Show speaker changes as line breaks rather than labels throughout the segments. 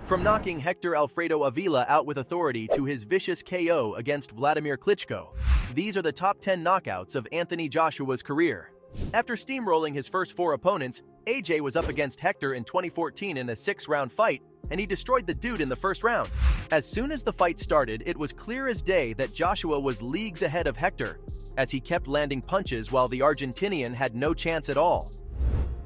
From knocking Hector Alfredo Avila out with authority to his vicious KO against Wladimir Klitschko, these are the top 10 knockouts of Anthony Joshua's career. After steamrolling his first 4 opponents, AJ was up against Hector in 2014 in a 6-round fight, and he destroyed the dude in the first round. As soon as the fight started, it was clear as day that Joshua was leagues ahead of Hector, as he kept landing punches while the Argentinian had no chance at all.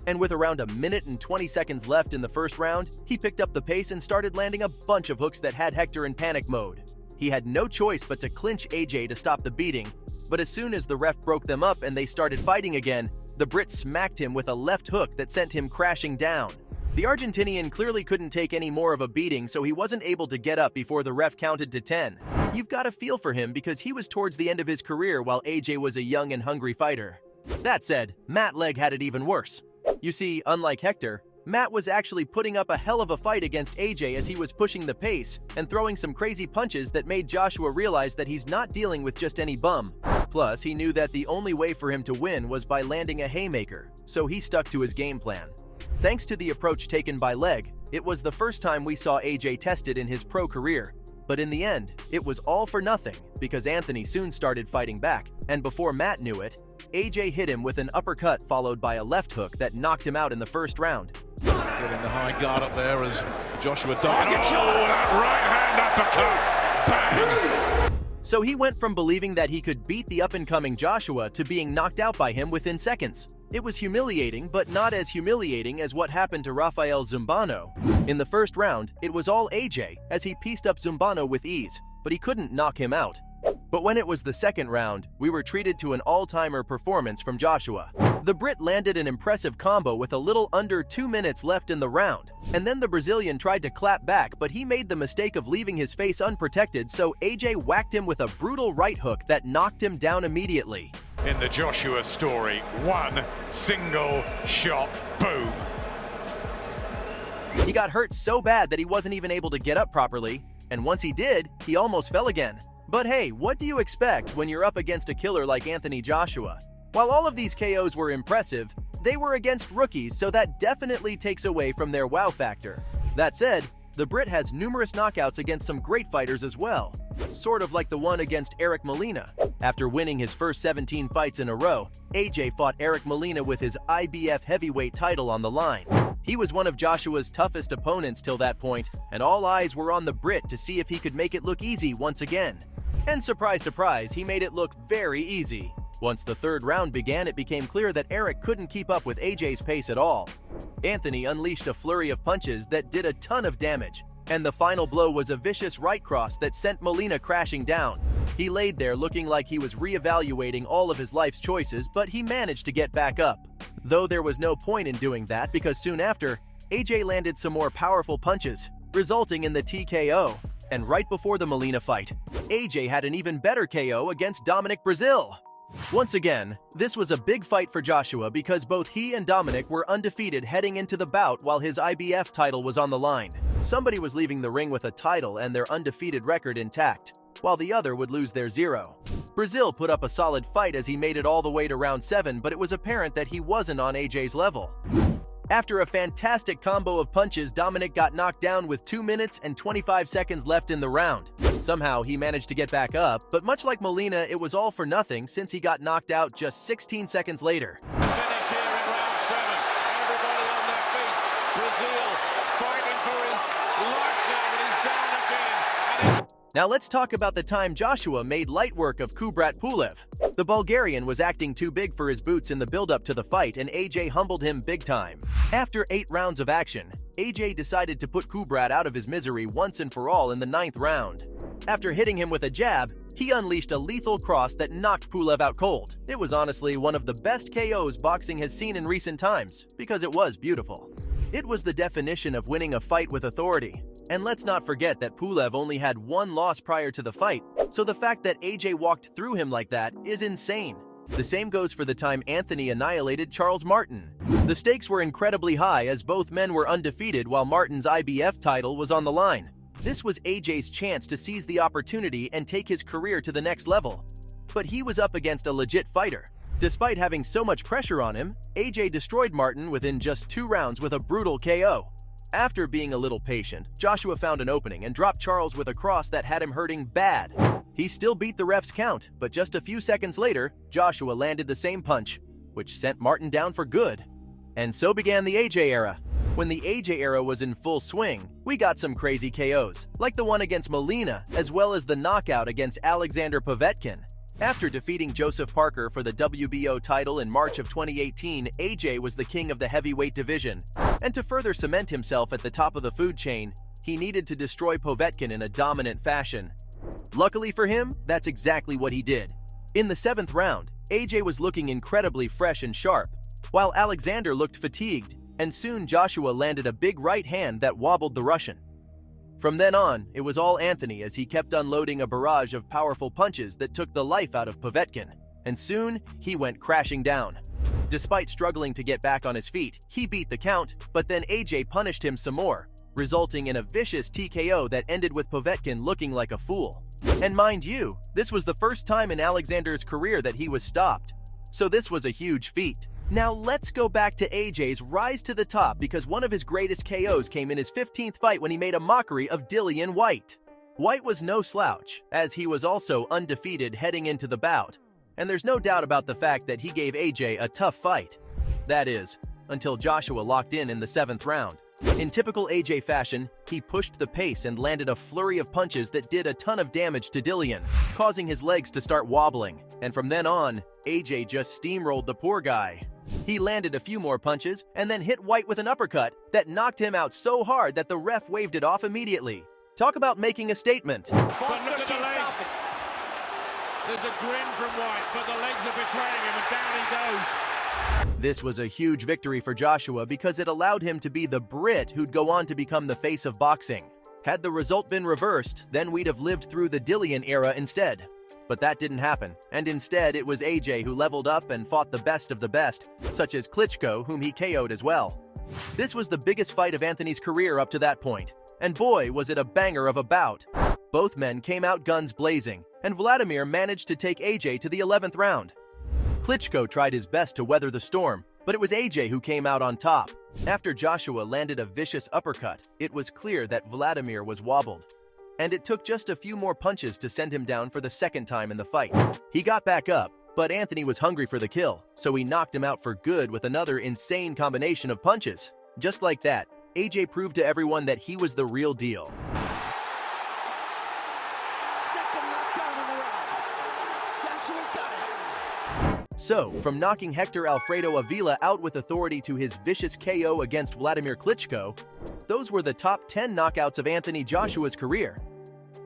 And with around a minute and 20 seconds left in the first round, he picked up the pace and started landing a bunch of hooks that had Hector in panic mode. He had no choice but to clinch AJ to stop the beating, but as soon as the ref broke them up and they started fighting again, the Brit smacked him with a left hook that sent him crashing down. The Argentinian clearly couldn't take any more of a beating, so he wasn't able to get up before the ref counted to 10. You've got to feel for him because he was towards the end of his career while AJ was a young and hungry fighter. That said, Matt Legg had it even worse. You see, unlike Hector, Matt was actually putting up a hell of a fight against AJ as he was pushing the pace and throwing some crazy punches that made Joshua realize that he's not dealing with just any bum. Plus, he knew that the only way for him to win was by landing a haymaker, so he stuck to his game plan. Thanks to the approach taken by Legg, it was the first time we saw AJ tested in his pro career. But in the end, it was all for nothing because Anthony soon started fighting back, and before Matt knew it, AJ hit him with an uppercut followed by a left hook that knocked him out in the first round.
Getting the high guard up there as Joshua dives. Oh, that right hand uppercut! Bang!
So he went from believing that he could beat the up-and-coming Joshua to being knocked out by him within seconds. It was humiliating, but not as humiliating as what happened to Rafael Zumbano. In the first round, it was all AJ as he pieced up Zumbano with ease, but he couldn't knock him out. But when it was the second round, we were treated to an all-timer performance from Joshua. The Brit landed an impressive combo with a little under 2 minutes left in the round, and then the Brazilian tried to clap back, but he made the mistake of leaving his face unprotected, so AJ whacked him with a brutal right hook that knocked him down immediately.
In the Joshua story, one single shot, boom.
He got hurt so bad that he wasn't even able to get up properly, and once he did, he almost fell again. But hey, what do you expect when you're up against a killer like Anthony Joshua? While all of these KOs were impressive, they were against rookies, so that definitely takes away from their wow factor. That said, the Brit has numerous knockouts against some great fighters as well, sort of like the one against Eric Molina. After winning his first 17 fights in a row, AJ fought Eric Molina with his IBF heavyweight title on the line. He was one of Joshua's toughest opponents till that point, and all eyes were on the Brit to see if he could make it look easy once again. And surprise, surprise, he made it look very easy. Once the third round began, it became clear that Eric couldn't keep up with AJ's pace at all. Anthony unleashed a flurry of punches that did a ton of damage, and the final blow was a vicious right cross that sent Molina crashing down. He laid there looking like he was reevaluating all of his life's choices, but he managed to get back up. Though there was no point in doing that because soon after, AJ landed some more powerful punches, resulting in the TKO. And right before the Molina fight, AJ had an even better KO against Dominic Breazeale. Once again, this was a big fight for Joshua because both he and Dominic were undefeated heading into the bout while his IBF title was on the line. Somebody was leaving the ring with a title and their undefeated record intact, while the other would lose their 0. Breazeale put up a solid fight as he made it all the way to round 7, but it was apparent that he wasn't on AJ's level. After a fantastic combo of punches, Dominic got knocked down with 2 minutes and 25 seconds left in the round. Somehow, he managed to get back up, but much like Molina, it was all for nothing since he got knocked out just 16 seconds later.
Finish here in round 7. Everybody on their feet. Breazeale fighting for his life now, and he's down again. And
Now let's talk about the time Joshua made light work of Kubrat Pulev. The Bulgarian was acting too big for his boots in the build-up to the fight, and AJ humbled him big time. After 8 rounds of action, AJ decided to put Kubrat out of his misery once and for all in the 9th round. After hitting him with a jab, he unleashed a lethal cross that knocked Pulev out cold. It was honestly one of the best KOs boxing has seen in recent times, because it was beautiful. It was the definition of winning a fight with authority. And let's not forget that Pulev only had 1 loss prior to the fight, so the fact that AJ walked through him like that is insane. The same goes for the time Anthony annihilated Charles Martin. The stakes were incredibly high as both men were undefeated while Martin's IBF title was on the line. This was AJ's chance to seize the opportunity and take his career to the next level. But he was up against a legit fighter. Despite having so much pressure on him, AJ destroyed Martin within just 2 rounds with a brutal KO. After being a little patient, Joshua found an opening and dropped Charles with a cross that had him hurting bad. He still beat the ref's count, but just a few seconds later, Joshua landed the same punch, which sent Martin down for good. And so began the AJ era. When the AJ era was in full swing, we got some crazy KOs, like the one against Molina, as well as the knockout against Alexander Povetkin. After defeating Joseph Parker for the WBO title in March of 2018, AJ was the king of the heavyweight division. And to further cement himself at the top of the food chain, he needed to destroy Povetkin in a dominant fashion. Luckily for him, that's exactly what he did. In the 7th round, AJ was looking incredibly fresh and sharp, while Alexander looked fatigued, and soon Joshua landed a big right hand that wobbled the Russian. From then on, it was all Anthony as he kept unloading a barrage of powerful punches that took the life out of Povetkin, and soon he went crashing down. Despite struggling to get back on his feet, he beat the count, but then AJ punished him some more, resulting in a vicious TKO that ended with Povetkin looking like a fool. And mind you, this was the first time in Alexander's career that he was stopped, so this was a huge feat. Now let's go back to AJ's rise to the top because one of his greatest KOs came in his 15th fight when he made a mockery of Dillian Whyte. Whyte was no slouch, as he was also undefeated heading into the bout, and there's no doubt about the fact that he gave AJ a tough fight. That is, until Joshua locked in the 7th round. In typical AJ fashion, he pushed the pace and landed a flurry of punches that did a ton of damage to Dillian, causing his legs to start wobbling, and from then on, AJ just steamrolled the poor guy. He landed a few more punches and then hit Whyte with an uppercut that knocked him out so hard that the ref waved it off immediately. Talk about making a statement.
But look at the legs. There's a grin from Whyte, but the legs are betraying him and down he goes.
This was a huge victory for Joshua because it allowed him to be the Brit who'd go on to become the face of boxing. Had the result been reversed, then we'd have lived through the Dillian era instead. But that didn't happen, and instead it was AJ who leveled up and fought the best of the best, such as Klitschko, whom he KO'd as well. This was the biggest fight of Anthony's career up to that point, and boy was it a banger of a bout. Both men came out guns blazing, and Wladimir managed to take AJ to the 11th round. Klitschko tried his best to weather the storm, but it was AJ who came out on top. After Joshua landed a vicious uppercut, it was clear that Wladimir was wobbled, and it took just a few more punches to send him down for the 2nd time in the fight. He got back up, but Anthony was hungry for the kill, so he knocked him out for good with another insane combination of punches. Just like that, AJ proved to everyone that he was the real deal.
Second knockdown in the round. Joshua's got it.
So, from knocking Hector Alfredo Avila out with authority to his vicious KO against Wladimir Klitschko, those were the top 10 knockouts of Anthony Joshua's career.